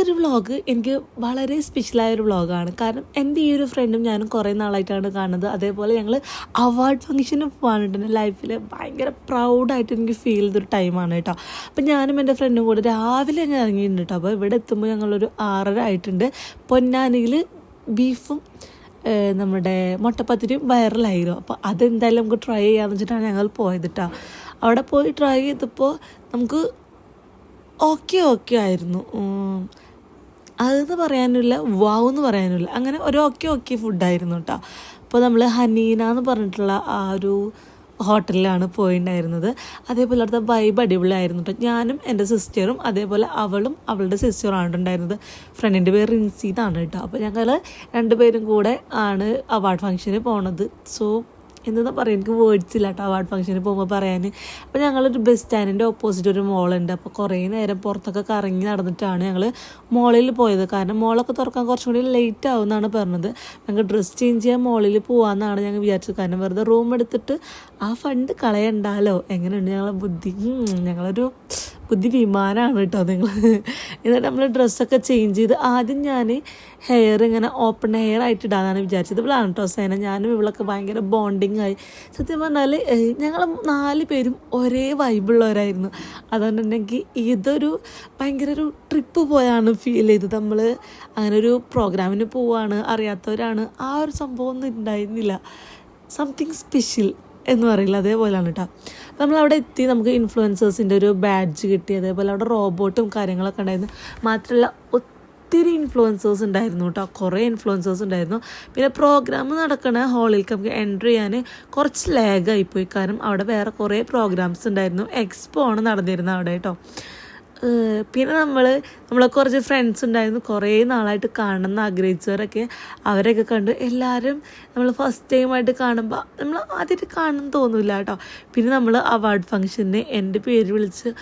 ഒരു വ്ളോഗ് എനിക്ക് വളരെ സ്പെഷ്യലായൊരു വ്ളോഗാണ്. കാരണം എൻ്റെ ഈ ഒരു ഫ്രണ്ടും ഞാനും കുറേ നാളായിട്ടാണ് കാണുന്നത്. അതേപോലെ ഞങ്ങൾ അവാർഡ് ഫംഗ്ഷന് പോകാനുണ്ട്. എൻ്റെ ലൈഫിൽ ഭയങ്കര പ്രൗഡായിട്ട് എനിക്ക് ഫീൽ ചെയ്തൊരു ടൈമാണ് കേട്ടോ. അപ്പം ഞാനും എൻ്റെ ഫ്രണ്ടും കൂടെ രാവിലെ അങ്ങ് ഇറങ്ങിയിട്ടുണ്ട് കേട്ടോ. അപ്പോൾ ഇവിടെ എത്തുമ്പോൾ ഞങ്ങളൊരു 6:30 ആയിട്ടുണ്ട്. പൊന്നാനിയിൽ ബീഫും നമ്മുടെ മുട്ടപ്പത്തിരിയും വൈറലായിരുന്നു. അപ്പോൾ അതെന്തായാലും നമുക്ക് ട്രൈ ചെയ്യാമെന്ന് വെച്ചിട്ടാണ് ഞങ്ങൾ പോയത് കേട്ടോ. അവിടെ പോയി ട്രൈ ചെയ്തപ്പോൾ നമുക്ക് ഓക്കെ ആയിരുന്നു. അതെന്ന് പറയാനില്ല, വാവ് എന്ന് പറയാനില്ല, അങ്ങനെ ഒരു ഓക്കെ ഫുഡായിരുന്നു കേട്ടോ. അപ്പോൾ നമ്മൾ ഹനീന എന്ന് പറഞ്ഞിട്ടുള്ള ആ ഒരു ഹോട്ടലിലാണ് പോയിട്ടുണ്ടായിരുന്നത്. അതേപോലെ അവിടുത്തെ വൈബ് അടിപൊളിയായിരുന്നു കേട്ടോ. ഞാനും എൻ്റെ സിസ്റ്ററും അതേപോലെ അവളും അവളുടെ സിസ്റ്ററുമാണ് ഉണ്ടായിരുന്നത്. ഫ്രണ്ടിൻ്റെ പേര് റിൻസി എന്നാണ് കേട്ടോ. അപ്പോൾ ഞങ്ങൾ രണ്ടുപേരും കൂടെ ആണ് അവാർഡ് ഫംഗ്ഷന് പോണത്. സോ എന്താ പറയുക, എനിക്ക് വേർഡ്സ് ഇല്ല കേട്ടോ അവാർഡ് ഫംഗ്ഷന് പോകുമ്പോൾ പറയാൻ. അപ്പോൾ ഞങ്ങളൊരു ബസ് സ്റ്റാൻഡിൻ്റെ ഓപ്പോസിറ്റ് ഒരു മോളുണ്ട്. അപ്പോൾ കുറേ നേരം പുറത്തൊക്കെ കറങ്ങി നടന്നിട്ടാണ് ഞങ്ങൾ മോളിൽ പോയത്. കാരണം മോളൊക്കെ തുറക്കാൻ കുറച്ചും കൂടി ലേറ്റ് ആവുമെന്നാണ് പറഞ്ഞത്. ഞങ്ങൾക്ക് ഡ്രസ്സ് ചേഞ്ച് ചെയ്യാൻ മോളിൽ പോകാമെന്നാണ് ഞങ്ങൾ വിചാരിച്ചത്. കാരണം വെറുതെ റൂം എടുത്തിട്ട് ആ ഫണ്ട് കളയണ്ടല്ലോ. എങ്ങനെയുണ്ട് ഞങ്ങളെ ബുദ്ധി? ഞങ്ങളൊരു ബുദ്ധി വിമാനമാണ് കേട്ടോ നിങ്ങൾ. എന്നിട്ട് നമ്മൾ ഡ്രസ്സൊക്കെ ചേഞ്ച് ചെയ്ത് ആദ്യം ഞാൻ ഹെയർ ഇങ്ങനെ ഓപ്പൺ ഹെയർ ആയിട്ട് ഇടാനാണ് വിചാരിച്ചത്. ഇവളാണ് കേട്ടോ സേന. ഞാനും ഇവളൊക്കെ ഭയങ്കര ബോണ്ടിങ് ആയി. സത്യം പറഞ്ഞാൽ ഞങ്ങൾ 4 പേരും ഒരേ വൈബുള്ളവരായിരുന്നു. അതുകൊണ്ട് തന്നെ എനിക്ക് ഇതൊരു ഭയങ്കര ഒരു ട്രിപ്പ് പോയാണ് ഫീൽ ചെയ്തത്. നമ്മൾ അങ്ങനെ ഒരു പ്രോഗ്രാമിന് പോവാണ്, അറിയാത്തവരാണ്, ആ ഒരു സംഭവം ഒന്നും ഉണ്ടായിരുന്നില്ല. സംതിങ് സ്പെഷ്യൽ എന്ന് പറയില്ല, അതേപോലെയാണ് കേട്ടോ. നമ്മളവിടെ എത്തി, നമുക്ക് ഇൻഫ്ലുവൻസേഴ്സിൻ്റെ ഒരു ബാഡ്ജ് കിട്ടി. അതേപോലെ അവിടെ റോബോട്ടും കാര്യങ്ങളൊക്കെ ഉണ്ടായിരുന്നു. മാത്രമല്ല ഒത്തിരി ഇൻഫ്ലുവൻസേഴ്സ് ഉണ്ടായിരുന്നു കേട്ടോ. കുറേ ഇൻഫ്ലുവൻസേഴ്സ് ഉണ്ടായിരുന്നു. പിന്നെ പ്രോഗ്രാം നടക്കണ ഹാളിലേക്ക് നമുക്ക് എൻട്രി ചെയ്യാൻ കുറച്ച് ലാഗായിപ്പോയി. കാരണം അവിടെ വേറെ കുറേ പ്രോഗ്രാംസ് ഉണ്ടായിരുന്നു. എക്സ്പോ ആണ് നടന്നിരുന്നത് അവിടെ കേട്ടോ. പിന്നെ നമ്മളെ കുറച്ച് ഫ്രണ്ട്സ് ഉണ്ടായിരുന്നു, കുറേ നാളായിട്ട് കാണണമെന്ന് ആഗ്രഹിച്ചവരൊക്കെ. അവരൊക്കെ കണ്ടു. എല്ലാവരും നമ്മൾ ഫസ്റ്റ് ടൈമായിട്ട് കാണുമ്പോൾ നമ്മൾ ആദ്യമായിട്ട് കാണുമെന്ന് തോന്നില്ല കേട്ടോ. പിന്നെ നമ്മൾ അവാർഡ് ഫംഗ്ഷന് എൻ്റെ പേര് വിളിച്ച്,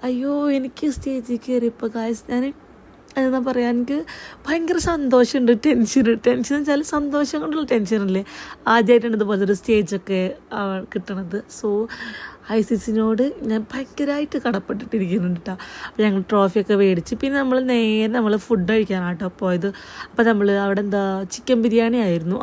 അയ്യോ എനിക്ക് സ്റ്റേജിൽ കയറിയപ്പോൾ ഗായ്സ് ഞാൻ എന്താ പറയുക, എനിക്ക് ഭയങ്കര സന്തോഷമുണ്ട്. ടെൻഷൻ എന്ന് വെച്ചാൽ സന്തോഷം കൊണ്ടുള്ള ടെൻഷനല്ലേ. ആദ്യമായിട്ടാണ് ഇതുപോലത്തെ ഒരു സ്റ്റേജൊക്കെ കിട്ടണത്. സോ ഐസിസിനോട് ഞാൻ ഭയങ്കരമായിട്ട് കടപ്പെട്ടിട്ടിരിക്കുന്നുണ്ട് കേട്ടോ. അപ്പോൾ ഞങ്ങൾ ട്രോഫിയൊക്കെ മേടിച്ച് പിന്നെ നമ്മൾ ഫുഡ് കഴിക്കാനാട്ടോ പോയത്. അപ്പോൾ നമ്മൾ അവിടെ ചിക്കൻ ബിരിയാണി ആയിരുന്നു.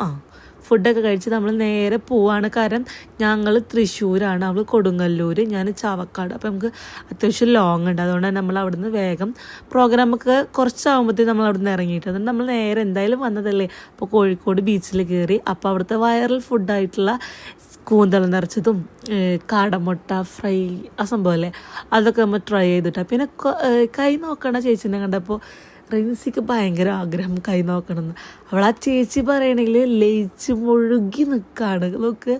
ഫുഡൊക്കെ കഴിച്ച് നമ്മൾ നേരെ പോവാണ്. കാരണം ഞങ്ങൾ തൃശ്ശൂരാണ്, അവൾ കൊടുങ്ങല്ലൂർ, ഞാൻ ചാവക്കാട്. അപ്പോൾ നമുക്ക് അത്യാവശ്യം ലോങ് ഉണ്ട്. അതുകൊണ്ട് തന്നെ നമ്മൾ അവിടുന്ന് വേഗം പ്രോഗ്രാമൊക്കെ കുറച്ചാകുമ്പോഴത്തേക്കും നമ്മൾ അവിടുന്ന് ഇറങ്ങിയിട്ട് അതുകൊണ്ട് നമ്മൾ നേരെ എന്തായാലും വന്നതല്ലേ. അപ്പോൾ കോഴിക്കോട് ബീച്ചിൽ കയറി. അപ്പോൾ അവിടുത്തെ വൈറൽ ഫുഡായിട്ടുള്ള കൂന്തൽ നിറച്ചതും കാടമുട്ട ഫ്രൈ ആ സംഭവമല്ലേ, അതൊക്കെ നമ്മൾ ട്രൈ ചെയ്തിട്ടാണ്. പിന്നെ കൈ നോക്കണ ചേച്ചിനെ കണ്ടപ്പോൾ റിൻസിക്ക് ഭയങ്കര ആഗ്രഹം കൈ നോക്കണമെന്ന്. അവൾ ആ ചേച്ചി പറയണമെങ്കിൽ ലയിച്ച് മുഴുകി നിൽക്കുകയാണ്. നമുക്ക്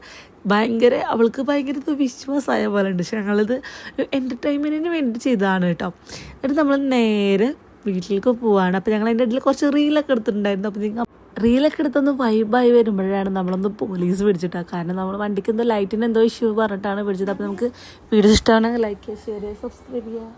അവൾക്ക് ഭയങ്കര വിശ്വാസമായ പോലെ ഉണ്ട്. പക്ഷെ ഞങ്ങളിത് ഒരു എൻ്റർടൈൻമെൻറ്റിന് വേണ്ടി ചെയ്തതാണ് കേട്ടോ. എന്നിട്ട് നമ്മൾ നേരെ വീട്ടിലേക്ക് പോവാണ്. അപ്പോൾ ഞങ്ങൾ അതിൻ്റെ ഇടയിൽ കുറച്ച് റീലൊക്കെ എടുത്തിട്ടുണ്ടായിരുന്നു. അപ്പോൾ റീലൊക്കെ എടുത്തൊന്ന് വൈബായി വരുമ്പോഴാണ് നമ്മളൊന്ന് പോലീസ് പിടിച്ചിട്ടാണ്. കാരണം നമ്മൾ വണ്ടിക്ക് ലൈറ്റിന് ഇഷ്യൂ പറഞ്ഞിട്ടാണ് പിടിച്ചത്. അപ്പോൾ നമുക്ക് വീഡിയോ ഇഷ്ടമാണെങ്കിൽ ലൈക്ക് ചെയ്യുക, ഷെയർ ചെയ്യുക, സബ്സ്ക്രൈബ് ചെയ്യുക.